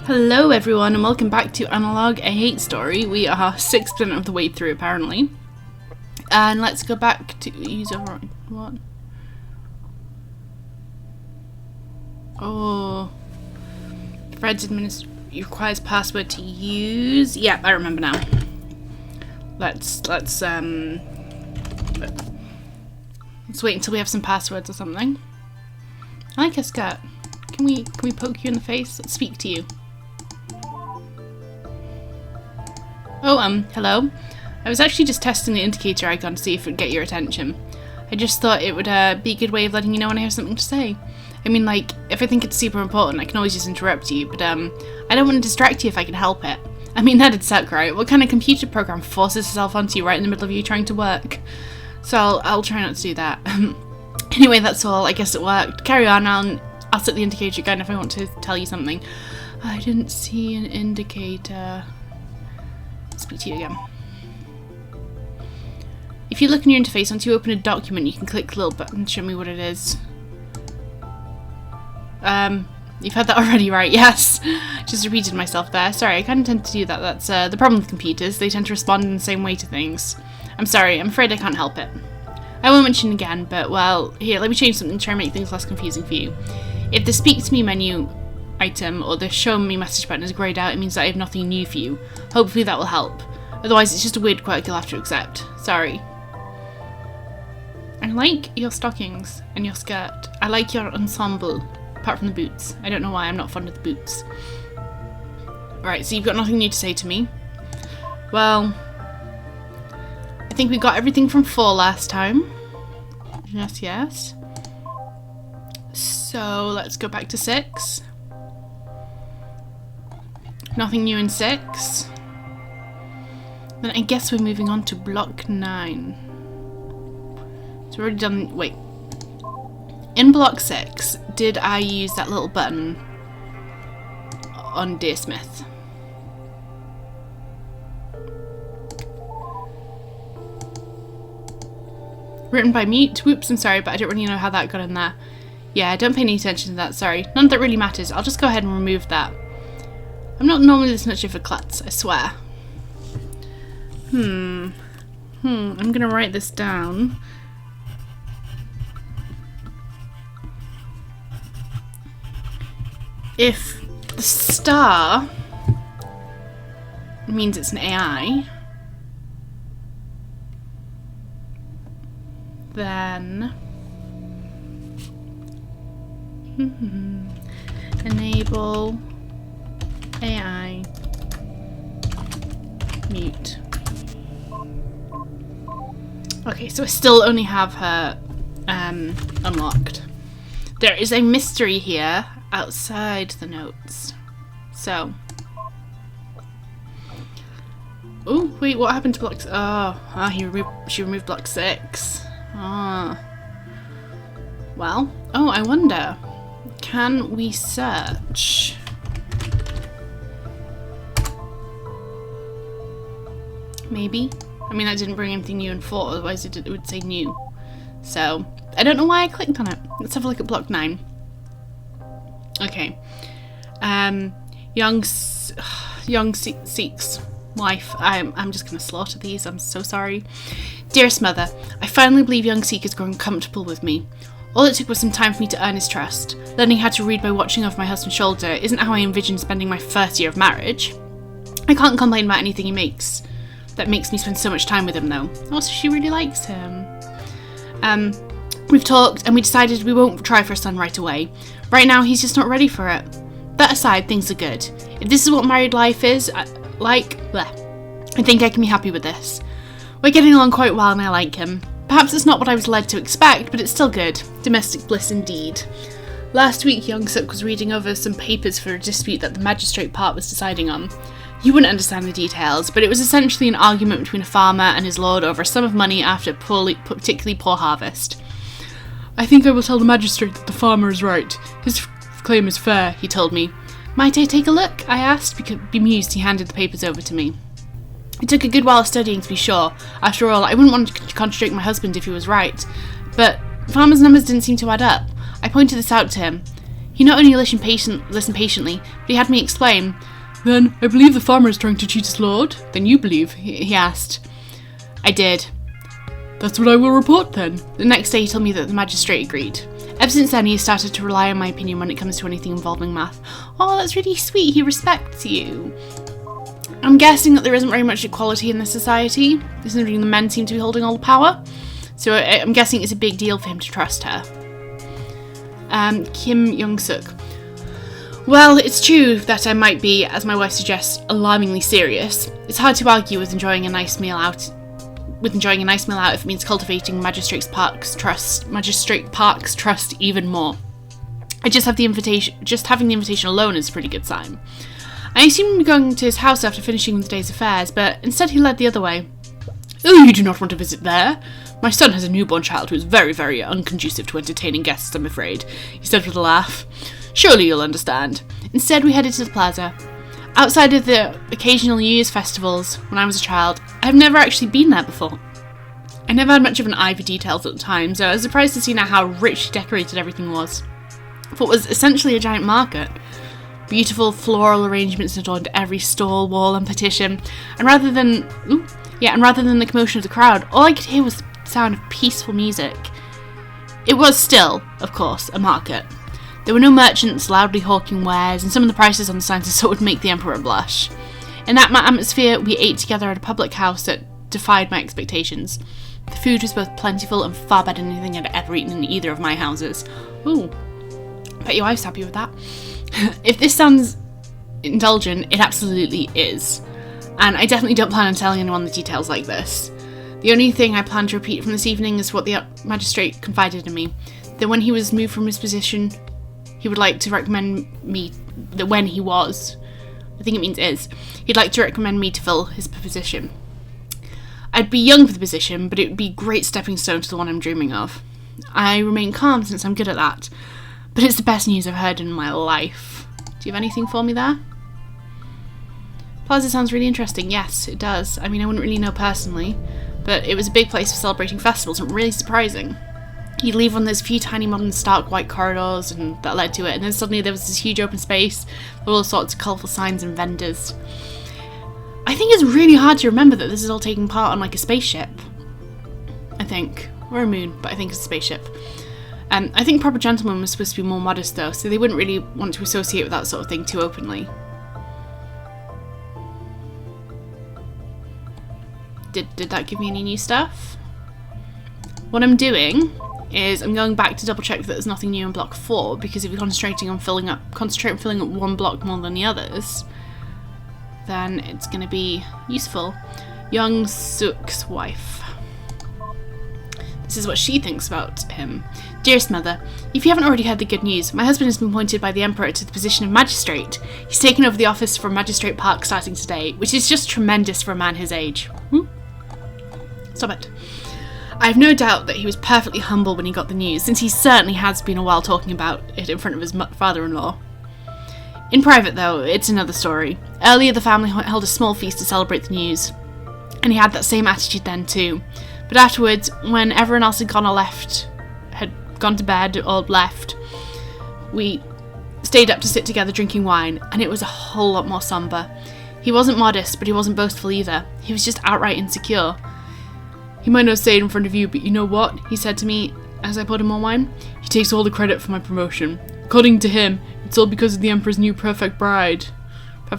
Hello everyone and welcome back to Analogue, a hate story. We are 6% of the way through apparently. And let's go back to use override. What? Oh. Fred's requires password to use. Yep, I remember now. Let's wait until we have some passwords or something. I like your skirt. Can we poke you in the face? Let's speak to you. Oh, hello. I was actually just testing the indicator icon to see if it would get your attention. I just thought it would be a good way of letting you know when I have something to say. I mean, like, if I think it's super important, I can always just interrupt you, but I don't want to distract you if I can help it. I mean, that'd suck, right? What kind of computer program forces itself onto you right in the middle of you trying to work? So I'll try not to do that. Anyway, that's all. I guess it worked. Carry on. I'll set the indicator again if I want to tell you something. I didn't see an indicator. Speak to you again. If you look in your interface, once you open a document, you can click the little button to show me what it is. You've had that already, right? Yes. Just repeated myself there. Sorry, I kind of tend to do that. That's the problem with computers. They tend to respond in the same way to things. I'm sorry. I'm afraid I can't help it. I won't mention it again, but well, here, let me change something to try and make things less confusing for you. If the Speak to Me menu item or the Show Me message button is greyed out, it means that I have nothing new for you. Hopefully that will help. Otherwise, it's just a weird quirk you'll have to accept. Sorry. I like your stockings and your skirt. I like your ensemble, apart from the boots. I don't know why I'm not fond of the boots. Right, so you've got nothing new to say to me. Well, I think we got everything from 4 last time. Yes. So let's go back to 6. Nothing new in 6. Then I guess we're moving on to block 9. So we've already done. Wait. In block 6, did I use that little button on Dear Smith? Written by Mute. Whoops, I'm sorry, but I don't really know how that got in there. Yeah, don't pay any attention to that, sorry. None of that really matters. I'll just go ahead and remove that. I'm not normally this much of a klutz, I swear. I'm gonna write this down. If the star means it's an AI, then enable AI mute. Okay, so I still only have her unlocked. There is a mystery here outside the notes. So. Oh, wait, what happened to block? She removed block 6. Well, I wonder. Can we search? Maybe. I mean, that didn't bring anything new in 4, otherwise it would say new. So, I don't know why I clicked on it. Let's have a look at block 9. Okay. Young Seek's wife. I'm just gonna slaughter these. I'm so sorry. Dearest mother, I finally believe young Seek has grown comfortable with me. All it took was some time for me to earn his trust. Learning how to read by watching over my husband's shoulder isn't how I envisioned spending my first year of marriage. I can't complain about anything he makes. That makes me spend so much time with him though. Also, she really likes him. We've talked and we decided we won't try for a son right away. Right now, he's just not ready for it. That aside, things are good. If this is what married life is, I think I can be happy with this. We're getting along quite well and I like him. Perhaps it's not what I was led to expect, but it's still good. Domestic bliss indeed. Last week, young Suk was reading over some papers for a dispute that the magistrate part was deciding on. You wouldn't understand the details, but it was essentially an argument between a farmer and his lord over a sum of money after a particularly poor harvest. I think I will tell the magistrate that the farmer is right. His claim is fair, he told me. Might I take a look? I asked. Bemused, he handed the papers over to me. It took a good while of studying to be sure. After all, I wouldn't want to contradict my husband if he was right. But farmer's numbers didn't seem to add up. I pointed this out to him. He not only listened patiently, but he had me explain. Then, I believe the farmer is trying to cheat his lord? Then you believe? He asked. I did. That's what I will report then. The next day he told me that the magistrate agreed. Ever since then he has started to rely on my opinion when it comes to anything involving math. Oh, that's really sweet, he respects you. I'm guessing that there isn't very much equality in this society, considering the men seem to be holding all the power. So I'm guessing it's a big deal for him to trust her. Kim Young-suk. Well, it's true that I might be, as my wife suggests, alarmingly serious. It's hard to argue with enjoying a nice meal out if it means cultivating Magistrate Park's trust even more. Having the invitation alone is a pretty good sign. I assumed we'd be going to his house after finishing the day's affairs, but instead he led the other way. Oh, you do not want to visit there? My son has a newborn child who is very, very unconducive to entertaining guests, I'm afraid, he said with a laugh. Surely you'll understand. Instead, we headed to the plaza. Outside of the occasional New Year's festivals, when I was a child, I've never actually been there before. I never had much of an eye for details at the time, so I was surprised to see now how richly decorated everything was. For it was essentially a giant market. Beautiful floral arrangements adorned every stall, wall, and petition, and rather than the commotion of the crowd, all I could hear was the sound of peaceful music. It was still, of course, a market. There were no merchants loudly hawking wares, and some of the prices on the signs I saw would make the emperor blush. In that atmosphere, we ate together at a public house that defied my expectations. The food was both plentiful and far better than anything I'd ever eaten in either of my houses. Ooh, bet your wife's happy with that. If this sounds indulgent, it absolutely is. And I definitely don't plan on telling anyone the details like this. The only thing I plan to repeat from this evening is what the magistrate confided in me, that when he was moved from his position, he would like to recommend me, that when he was, I think it means is, he'd like to recommend me to fill his position. I'd be young for the position, but it would be a great stepping stone to the one I'm dreaming of. I remain calm since I'm good at that, but it's the best news I've heard in my life. Do you have anything for me there? Plaza sounds really interesting. Yes, it does. I mean, I wouldn't really know personally, but it was a big place for celebrating festivals and really surprising. You'd leave one of those few tiny modern stark white corridors and that led to it, and then suddenly there was this huge open space with all sorts of colourful signs and vendors. I think it's really hard to remember that this is all taking part on like a spaceship. I think. Or a moon, but I think it's a spaceship. I think proper gentlemen were supposed to be more modest though, so they wouldn't really want to associate with that sort of thing too openly. Did that give me any new stuff? What I'm doing is I'm going back to double check that there's nothing new in block 4, because if you're concentrate on filling up one block more than the others, then it's going to be useful. Young Suk's wife. This is what she thinks about him. Dearest mother, if you haven't already heard the good news, my husband has been appointed by the emperor to the position of magistrate. He's taken over the office from Magistrate Park starting today, which is just tremendous for a man his age. Stop it. I have no doubt that he was perfectly humble when he got the news, since he certainly has been a while talking about it in front of his father-in-law. In private, though, it's another story. Earlier, the family held a small feast to celebrate the news, and he had that same attitude then too. But afterwards, when everyone else had gone to bed or left, we stayed up to sit together drinking wine, and it was a whole lot more somber. He wasn't modest, but he wasn't boastful either. He was just outright insecure. He might not say it in front of you, but you know what? He said to me as I poured him more wine. He takes all the credit for my promotion. According to him, it's all because of the Emperor's new perfect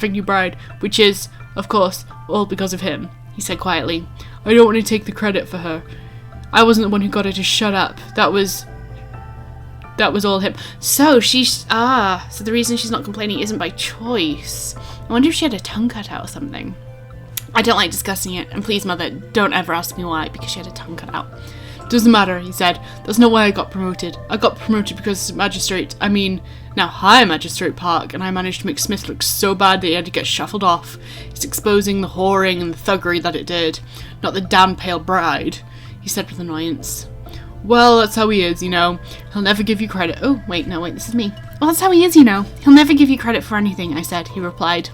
new bride, which is, of course, all because of him, he said quietly. I don't want to take the credit for her. I wasn't the one who got her to shut up. That was all him. So so the reason she's not complaining isn't by choice. I wonder if she had a tongue cut out or something. I don't like discussing it, and please, mother, don't ever ask me why, because she had a tongue cut out. Doesn't matter, he said. That's not why I got promoted. I got promoted because High Magistrate Park, and I managed to make Smith look so bad that he had to get shuffled off. It's exposing the whoring and the thuggery that it did, not the damn pale bride, he said with annoyance. Well, that's how he is, you know. He'll never give you credit. Oh, wait, this is me. Well, that's how he is, you know. He'll never give you credit for anything, I said, he replied.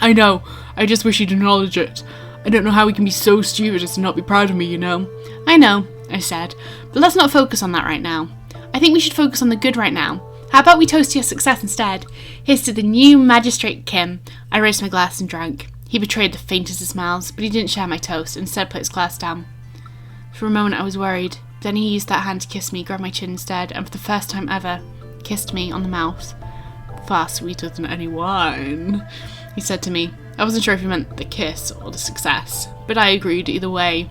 I know, I just wish he'd acknowledge it. I don't know how he can be so stupid as to not be proud of me, you know. I know, I said, but let's not focus on that right now. I think we should focus on the good right now. How about we toast to your success instead? Here's to the new Magistrate Kim. I raised my glass and drank. He betrayed the faintest of smiles, but he didn't share my toast, and instead put his glass down. For a moment I was worried. Then he used that hand to kiss me, grabbed my chin instead, and for the first time ever, kissed me on the mouth. Far sweeter than any wine, he said to me. I wasn't sure if he meant the kiss or the success, but I agreed either way.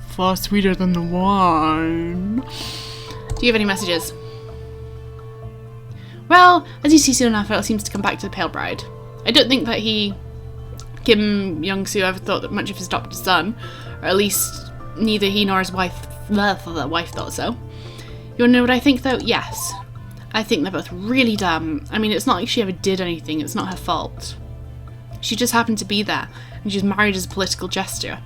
Far sweeter than the wine. Do you have any messages? Well, as you see soon enough, it seems to come back to the Pale Bride. I don't think that Kim Young-soo, ever thought that much of his adopted son, or at least neither he nor his wife thought so. You wanna know what I think though? Yes. I think they're both really dumb. I mean, it's not like she ever did anything, it's not her fault. She just happened to be there, and she's married as a political gesture.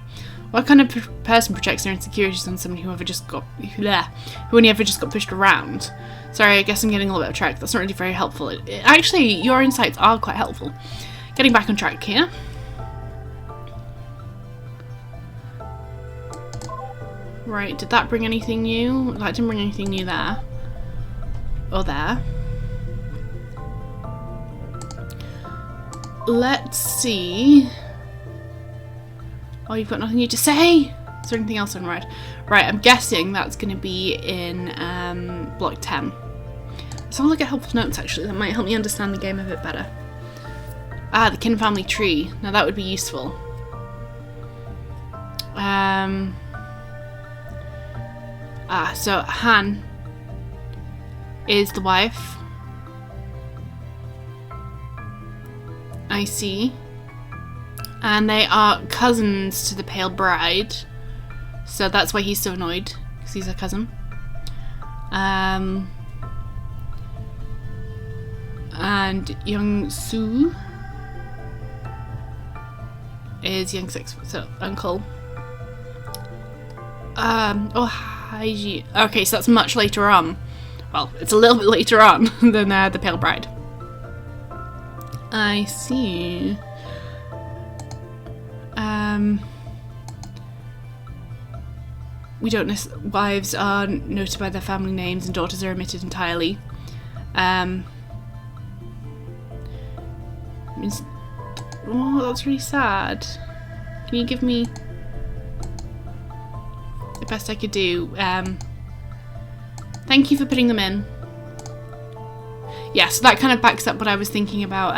What kind of person projects their insecurities on somebody who only ever just got pushed around? Sorry, I guess I'm getting a little bit off track. That's not really very helpful. Actually, your insights are quite helpful. Getting back on track here. Right, did that bring anything new? That didn't bring anything new there. Or there. Let's see. Oh, you've got nothing new to say? Is there anything else on red? Right, I'm guessing that's going to be in block 10. Let's have a look at helpful notes, actually. That might help me understand the game a bit better. Ah, the kin family tree. Now that would be useful. So Han is the wife. I see. And they are cousins to the Pale Bride. So that's why he's so annoyed, because he's a cousin. And Young Soo is Young Six, so uncle. Haiji. Okay, so that's much later on. Well, it's a little bit later on than the Pale Bride. I see. We don't wives are noted by their family names and daughters are omitted entirely. Means, oh, that's really sad. Can you give me the best I could do? Thank you for putting them in. Yeah, so that kind of backs up what I was thinking about.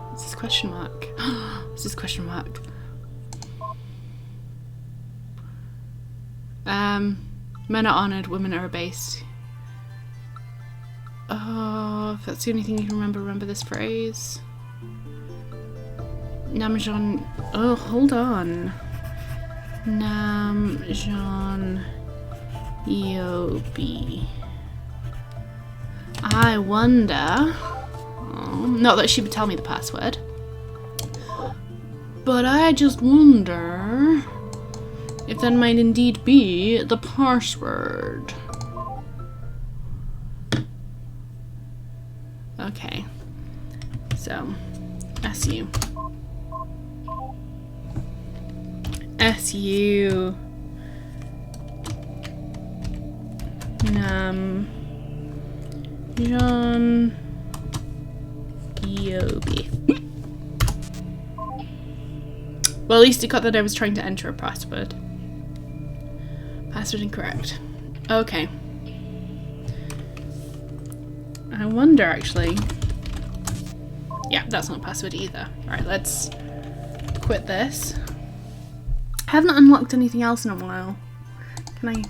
What's this question mark? What's this question mark? Men are honoured, women are abased. Oh, if that's the only thing you can remember this phrase. Namjoon. Oh, hold on. Namjoon Yobi. I wonder. Not that she would tell me the password. But I just wonder if that might indeed be the password. Okay. So, SU. SU. John Yobi. Well, at least it got that I was trying to enter a password. Password incorrect. Okay. I wonder, actually. Yeah, that's not a password either. Alright, let's quit this. I haven't unlocked anything else in a while. Can I...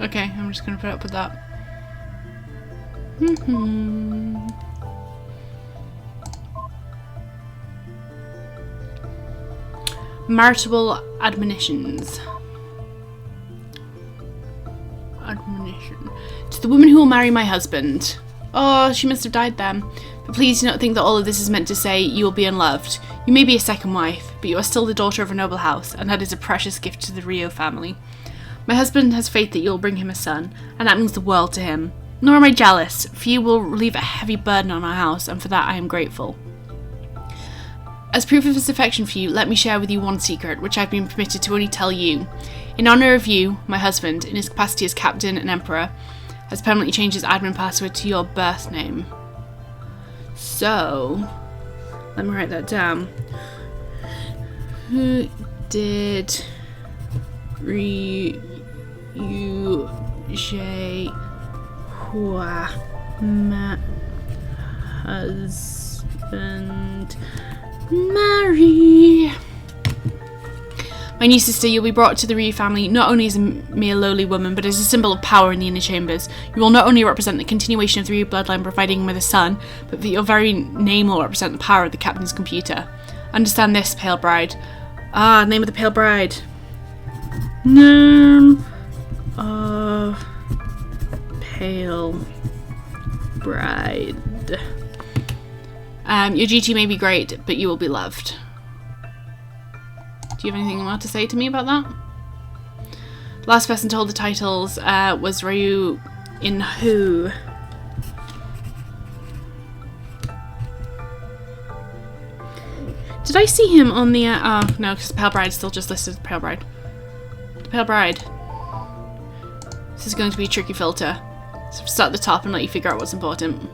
Okay, I'm just gonna put up with that. Maritable admonitions. Admonition. To the woman who will marry my husband. Oh, she must have died then. But please do not think that all of this is meant to say you will be unloved. You may be a second wife, but you are still the daughter of a noble house, and that is a precious gift to the Rio family. My husband has faith that you will bring him a son, and that means the world to him. Nor am I jealous, for you will relieve a heavy burden on our house, and for that I am grateful. As proof of his affection for you, let me share with you one secret, which I've been permitted to only tell you. In honour of you, my husband, in his capacity as captain and emperor, has permanently changed his admin password to your birth name. So, let me write that down. Who did my husband marry? My new sister, you'll be brought to the Ryu family not only as a mere lowly woman, but as a symbol of power in the inner chambers. You will not only represent the continuation of the Ryu bloodline providing him with a son, but that your very name will represent the power of the captain's computer. Understand this, Pale Bride. Ah, name of the Pale Bride. Name of Pale Bride. Your duty may be great, but you will be loved. Do you have anything more to say to me about that? The last person to hold the titles was Ryu in Who. Did I see him on the... oh, no, because the Pale Bride is still just listed as the Pale Bride. The Pale Bride. This is going to be a tricky filter. So start at the top and let you figure out what's important.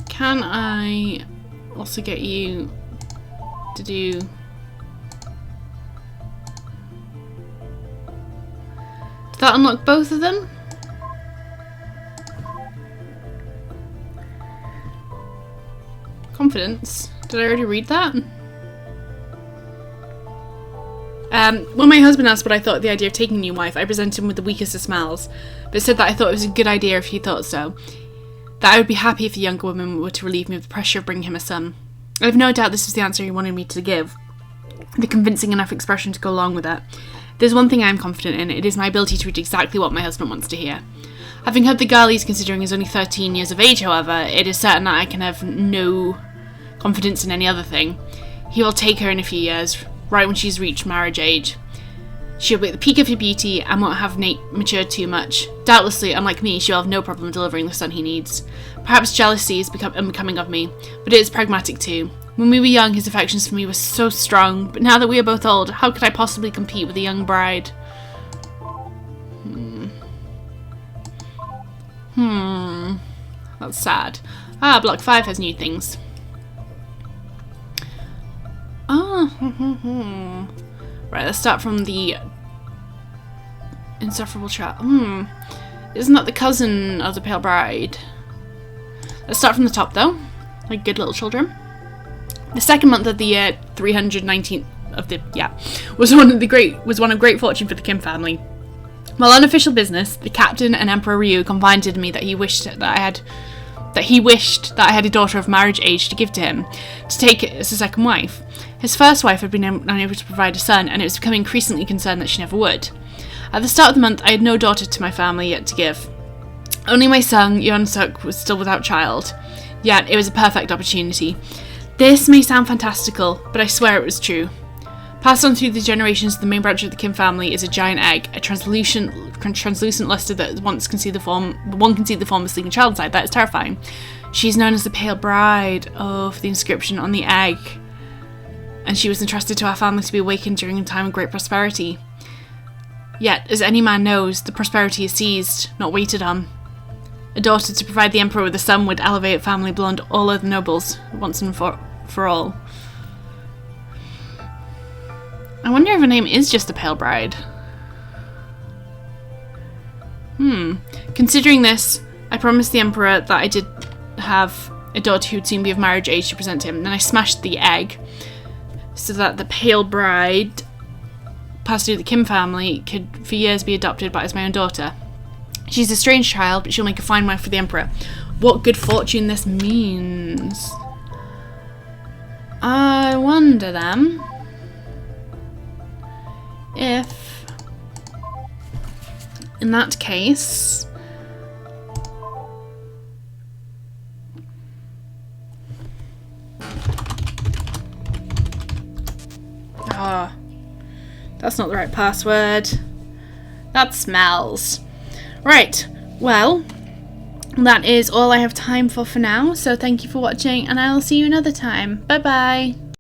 Can I also get you to do... Did that unlock both of them? Confidence. Did I already read that? When my husband asked what I thought of the idea of taking a new wife, I presented him with the weakest of smiles, but said that I thought it was a good idea if he thought so. That I would be happy if the younger woman were to relieve me of the pressure of bringing him a son. I have no doubt this was the answer he wanted me to give, the convincing enough expression to go along with it. There's one thing I am confident in, it is my ability to read exactly what my husband wants to hear. Having heard the girl he's considering is only 13 years of age, however, it is certain that I can have no confidence in any other thing. He will take her in a few years, right when she's reached marriage age. She'll be at the peak of her beauty and won't have matured too much. Doubtlessly, unlike me, she'll have no problem delivering the son he needs. Perhaps jealousy is unbecoming of me, but it is pragmatic too. When we were young, his affections for me were so strong, but now that we are both old, how could I possibly compete with a young bride? That's sad. Ah, Block 5 has new things. Right, let's start from the insufferable chat. Isn't that the cousin of the Pale Bride? Let's start from the top though, like good little children. The second month of the year, 319th of the was one of great fortune for the Kim family. While on official business, the captain and Emperor Ryu confided to me that he wished that I had a daughter of marriage age to give to him, to take as a second wife. His first wife had been unable to provide a son, and it was becoming increasingly concerned that she never would. At the start of the month, I had no daughter to my family yet to give. Only my son, Yeon-suk, was still without child. Yet, it was a perfect opportunity. This may sound fantastical, but I swear it was true. Passed on through the generations of the main branch of the Kim family is a giant egg, a translucent luster that one can see the form of a sleeping child inside. That is terrifying. She's known as the Pale Bride of the inscription on the egg, and she was entrusted to our family to be awakened during a time of great prosperity. Yet, as any man knows, the prosperity is seized, not waited on. A daughter to provide the emperor with a son would elevate a family beyond all other nobles, once and for all. I wonder if her name is just the Pale Bride. Considering this, I promised the emperor that I did have a daughter who would soon be of marriage age to present to him. Then I smashed the egg so that the Pale Bride, passed through the Kim family, could for years be adopted by as my own daughter. She's a strange child, but she'll make a fine wife for the emperor. What good fortune this means. I wonder then if, in that case, that's not the right password. That smells. Right, well, that is all I have time for now. So thank you for watching, and I will see you another time. Bye bye.